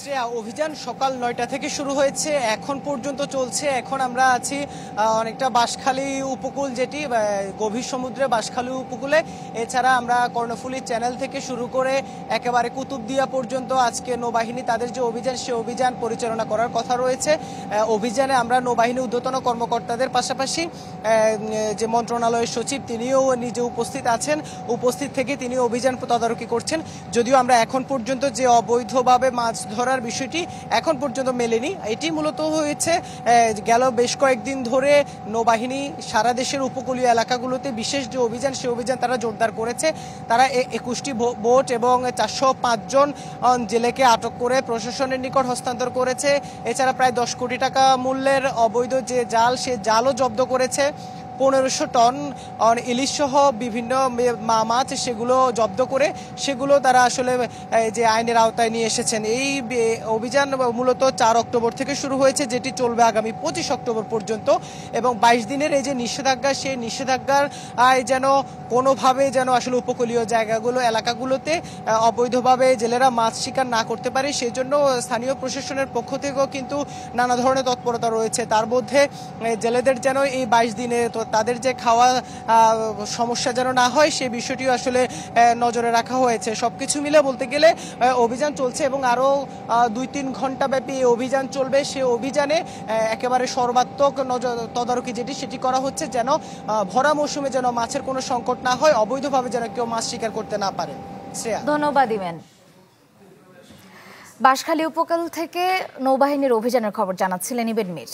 শ্রেয়া, অভিযান সকাল ৯টা থেকে শুরু হয়েছে, এখন পর্যন্ত চলছে। এখন আমরা আছি অনেকটা বাঁশখালী উপকূল, যেটি গভীর সমুদ্রে বাঁশখালী উপকূলে। এছাড়া আমরা কর্ণফুলী চ্যানেল থেকে শুরু করে একেবারে কুতুবদিয়া পর্যন্ত আজকে নৌবাহিনী তাদের যে অভিযান, সে অভিযান পরিচালনা করার কথা রয়েছে। অভিযানে আমরা নৌবাহিনী ঊর্ধ্বতন কর্মকর্তাদের পাশাপাশি যে মন্ত্রণালয়ের সচিব, তিনিও নিজে উপস্থিত আছেন। উপস্থিত থেকে তিনি অভিযান তদারকি করছেন। যদিও আমরা এখন পর্যন্ত যে অবৈধভাবে মাছ ধরার বিষয়টি এখন পর্যন্ত মেলেনি, এটি মূলত হয়েছে গেল বেশ কয়েকদিন ধরে নৌবাহিনী সারা দেশের উপকূলীয় এলাকাগুলোতে বিশেষ যে অভিযান, সে অভিযান তারা জোরদার করেছে। তারা 21টি বোট এবং 405 জন জেলেকে আটক করে প্রশাসনের নিকট হস্তান্তর করেছে। এছাড়া প্রায় 10 কোটি টাকা মূল্যের অবৈধ যে জাল, সে জালও জব্দ করেছে। 1500 টন ইলিশ সহ বিভিন্ন মাছ সেগুলো জব্দ করে সেগুলো তারা আসলে যে আইনের আওতায় নিয়ে এসেছেন। এই অভিযান মূলত 4 অক্টোবর থেকে শুরু হয়েছে, যেটি চলবে আগামী 25 অক্টোবর পর্যন্ত। এবং 22 দিনের এই যে নিষেধাজ্ঞা, সেই নিষেধাজ্ঞার যেন কোনোভাবে যেন আসলে উপকূলীয় জায়গাগুলো, এলাকাগুলোতে অবৈধভাবে জেলেরা মাছ শিকার না করতে পারে, সেই জন্য স্থানীয় প্রশাসনের পক্ষ থেকেও কিন্তু নানা ধরনের তৎপরতা রয়েছে। তার মধ্যে জেলেদের যেন এই 22 দিনে তাদের যে খাওয়া সমস্যা যেন না হয়, সেই বিষয়টিও আসলে নজরে রাখা হয়েছে। সবকিছু মিলে বলতে গেলে অভিযান চলছে এবং আরও 2-3 ঘন্টা ব্যাপী এই অভিযান চলবে। সে অভিযানে একেবারে সর্বাত্মক তদারকি সেটি করা হচ্ছে, যেন ভরা মৌসুমে যেন মাছের কোনো সংকট না হয়, অবৈধভাবে যেন কেউ মাছ শিকার করতে না পারে। শ্রেয়া, ধন্যবাদ ইমেন। বাঁশখালী উপকূল থেকে নৌবাহিনীর অভিযানের খবর জানাচ্ছিলেন ইবেন মীর।